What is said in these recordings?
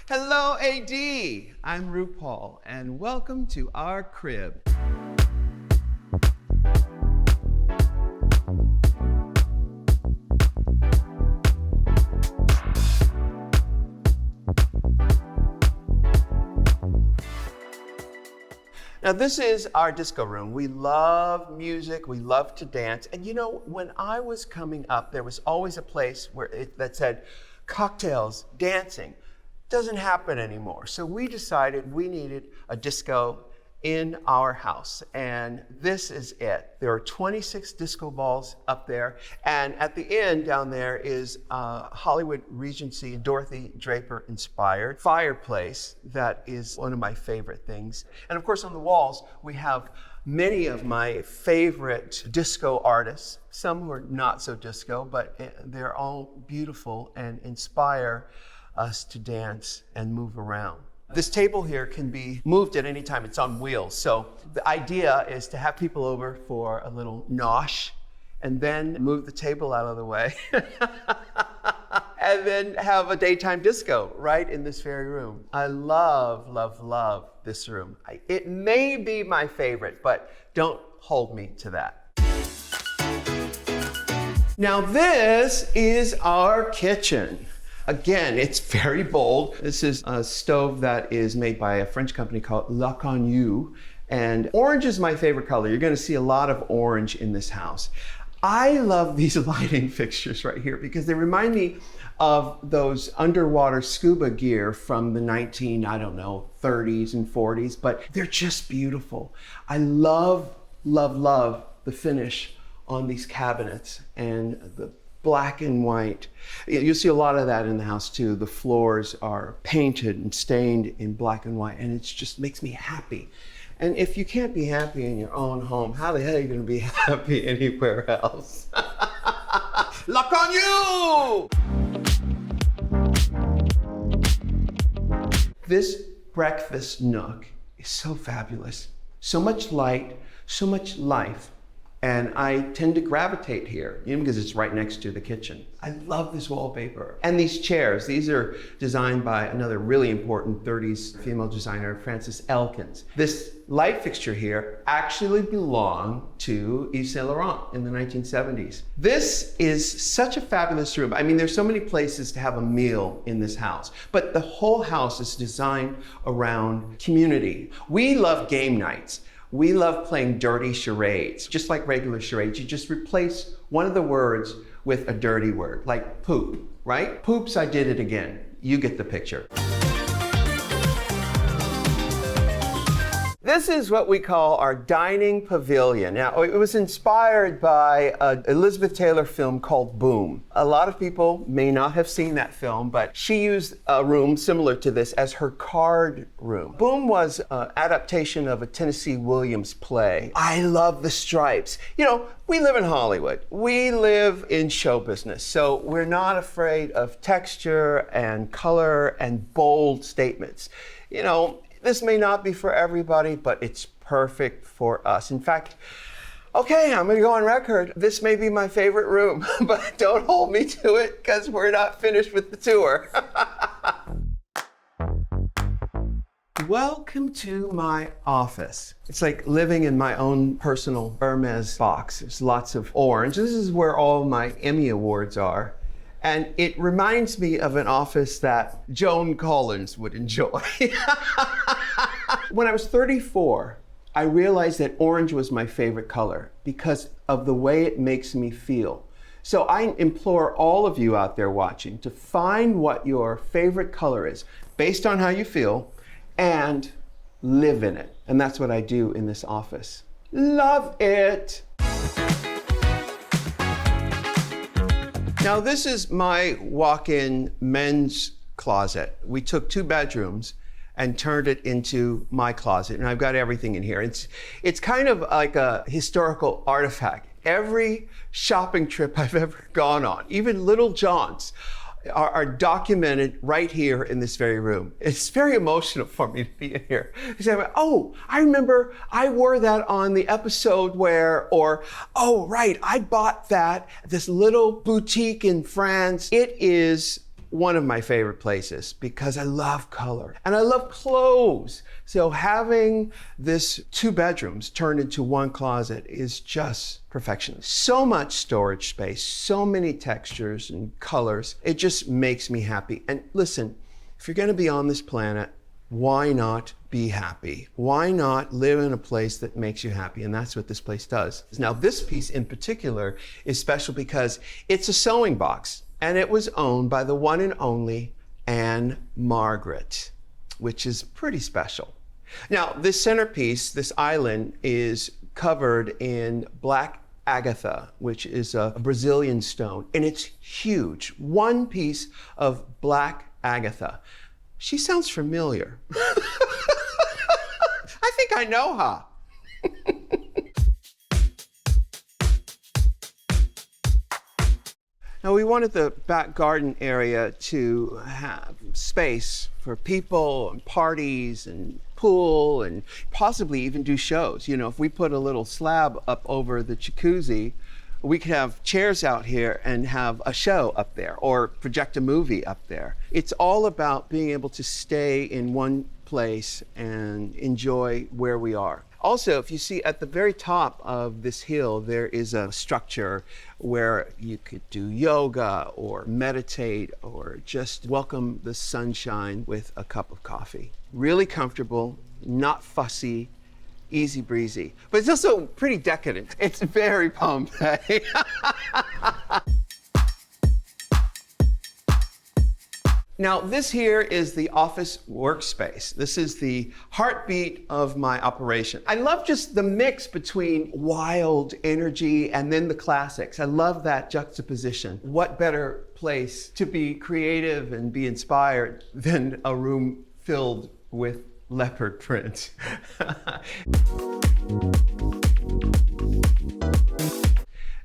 Hello, AD. I'm RuPaul, and welcome to our crib. Now, this is our disco room. We love music, we love to dance. And you know, when I was coming up, there was always a place that said cocktails, dancing. Doesn't happen anymore. So we decided we needed a disco in our house. And this is it. There are 26 disco balls up there. And at the end down there is Hollywood Regency, Dorothy Draper inspired fireplace. That is one of my favorite things. And of course on the walls, we have many of my favorite disco artists. Some who are not so disco, but they're all beautiful and inspire us to dance and move around. This table here can be moved at any time. It's on wheels. So the idea is to have people over for a little nosh and then move the table out of the way and then have a daytime disco right in this very room. I love, love, love this room. It may be my favorite, but don't hold me to that. Now this is our kitchen. Again, it's very bold. This is a stove that is made by a French company called La Canu. And orange is my favorite color. You're gonna see a lot of orange in this house. I love these lighting fixtures right here because they remind me of those underwater scuba gear from the 30s and 40s, but they're just beautiful. I love, love, love the finish on these cabinets and the black and white. You'll see a lot of that in the house too. The floors are painted and stained in black and white, and it just makes me happy. And if you can't be happy in your own home, how the hell are you going to be happy anywhere else? Luck on you! This breakfast nook is so fabulous. So much light, so much life. And I tend to gravitate here, because it's right next to the kitchen. I love this wallpaper. And these chairs, these are designed by another really important 30s female designer, Frances Elkins. This light fixture here actually belonged to Yves Saint Laurent in the 1970s. This is such a fabulous room. I mean, there's so many places to have a meal in this house, but the whole house is designed around community. We love game nights. We love playing dirty charades. Just like regular charades, you just replace one of the words with a dirty word, like poop, right? Poops, I did it again. You get the picture. This is what we call our dining pavilion. Now, it was inspired by an Elizabeth Taylor film called Boom. A lot of people may not have seen that film, but she used a room similar to this as her card room. Boom was an adaptation of a Tennessee Williams play. I love the stripes. You know, we live in Hollywood. We live in show business, so we're not afraid of texture and color and bold statements. You know, this may not be for everybody, but it's perfect for us. In fact, okay, I'm gonna go on record. This may be my favorite room, but don't hold me to it because we're not finished with the tour. Welcome to my office. It's like living in my own personal Hermes box. There's lots of orange. This is where all my Emmy Awards are. And it reminds me of an office that Joan Collins would enjoy. When I was 34, I realized that orange was my favorite color because of the way it makes me feel. So I implore all of you out there watching to find what your favorite color is based on how you feel and live in it. And that's what I do in this office. Love it. Now this is my walk-in men's closet. We took 2 bedrooms and turned it into my closet, and I've got everything in here. It's kind of like a historical artifact. Every shopping trip I've ever gone on, even Little John's, are documented right here in this very room. It's very emotional for me to be in here. Oh, I remember I wore that on the episode where, or, oh, right, I bought that at this little boutique in France. It is one of my favorite places because I love color and I love clothes. So having this 2 bedrooms turned into 1 closet is just perfection. So much storage space, so many textures and colors. It just makes me happy. And listen, if you're going to be on this planet, why not be happy? Why not live in a place that makes you happy? And that's what this place does. Now, this piece in particular is special because it's a sewing box, and it was owned by the one and only Anne Margaret, which is pretty special. Now, this centerpiece, this island, is covered in black agatha, which is a Brazilian stone, and it's huge. 1 piece of black agatha. She sounds familiar. I think I know her. Now, we wanted the back garden area to have space for people and parties and pool and possibly even do shows. You know, if we put a little slab up over the jacuzzi, we could have chairs out here and have a show up there or project a movie up there. It's all about being able to stay in one place and enjoy where we are. Also, if you see at the very top of this hill, there is a structure where you could do yoga or meditate or just welcome the sunshine with a cup of coffee. Really comfortable, not fussy, easy breezy, but it's also pretty decadent. It's very Pompeii. Now, this here is the office workspace. This is the heartbeat of my operation. I love just the mix between wild energy and then the classics. I love that juxtaposition. What better place to be creative and be inspired than a room filled with leopard print?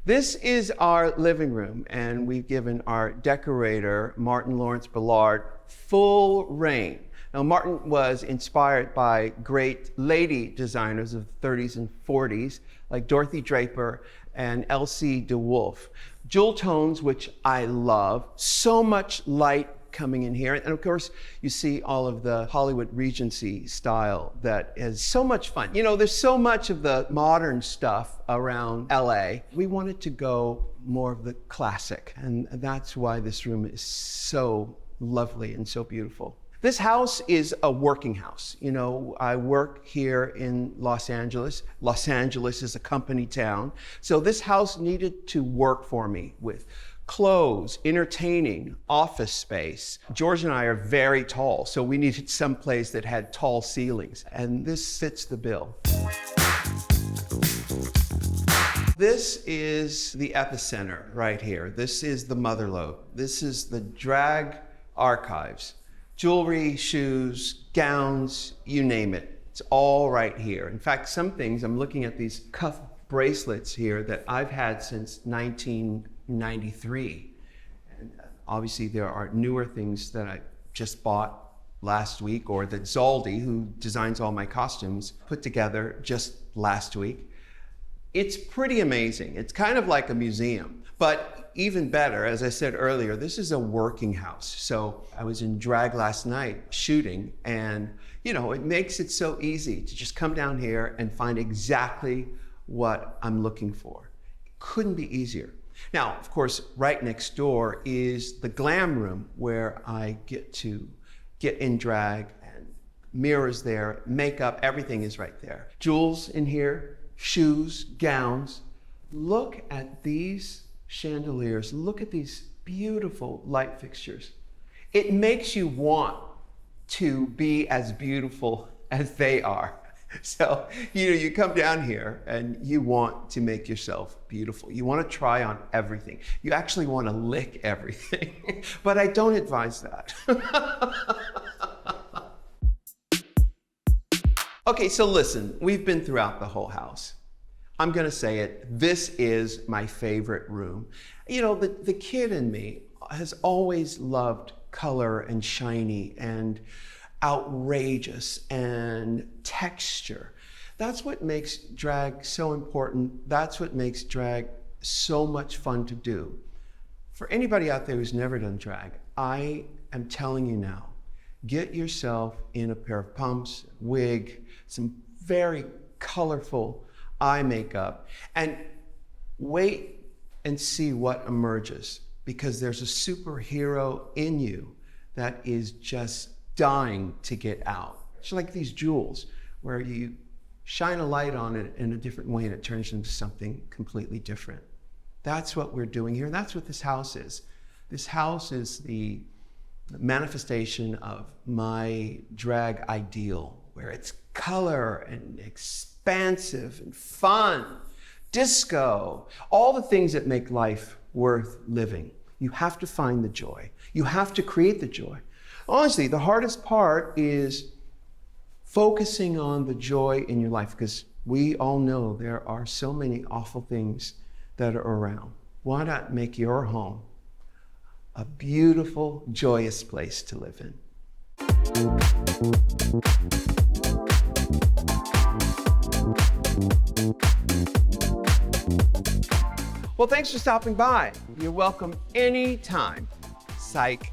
This is our living room, and we've given our decorator, Martyn Lawrence Bullard, full reign. Now, Martyn was inspired by great lady designers of the 30s and 40s, like Dorothy Draper and Elsie de Wolfe. Jewel tones, which I love, so much light coming in here. And of course, you see all of the Hollywood Regency style that is so much fun. You know, there's so much of the modern stuff around LA. We wanted to go more of the classic, and that's why this room is so lovely and so beautiful. This house is a working house. You know, I work here in Los Angeles. Los Angeles is a company town. So this house needed to work for me with clothes, entertaining, office space. George and I are very tall, so we needed some place that had tall ceilings, and this fits the bill. This is the epicenter right here. This is the mother lode. This is the drag archives. Jewelry, shoes, gowns, you name it. It's all right here. In fact, some things, I'm looking at these cuff bracelets here that I've had since 1993. And obviously there are newer things that I just bought last week, or that Zaldi, who designs all my costumes, put together just last week. It's pretty amazing. It's kind of like a museum, but even better, as I said earlier, this is a working house. So I was in drag last night shooting, and you know, it makes it so easy to just come down here and find exactly what I'm looking for. It couldn't be easier. Now, of course, right next door is the glam room where I get to get in drag, and mirrors there, makeup, everything is right there. Jewels in here, shoes, gowns. Look at these chandeliers. Look at these beautiful light fixtures. It makes you want to be as beautiful as they are. So, you know, you come down here and you want to make yourself beautiful. You want to try on everything. You actually want to lick everything. But I don't advise that. Okay, so listen, we've been throughout the whole house. I'm going to say it, this is my favorite room. You know, the kid in me has always loved color and shiny and outrageous and texture. That's what makes drag so important. That's what makes drag so much fun to do. For anybody out there who's never done drag, I am telling you now, get yourself in a pair of pumps, wig, some very colorful eye makeup, and wait and see what emerges, because there's a superhero in you that is just dying to get out. It's like these jewels where you shine a light on it in a different way and it turns into something completely different. That's what we're doing here, and that's what this house is. This house is the manifestation of my drag ideal, where it's color and expansive and fun, disco, all the things that make life worth living. You have to find the joy. You have to create the joy. Honestly, the hardest part is focusing on the joy in your life, because we all know there are so many awful things that are around. Why not make your home a beautiful, joyous place to live in? Well, thanks for stopping by. You're welcome anytime. Psych.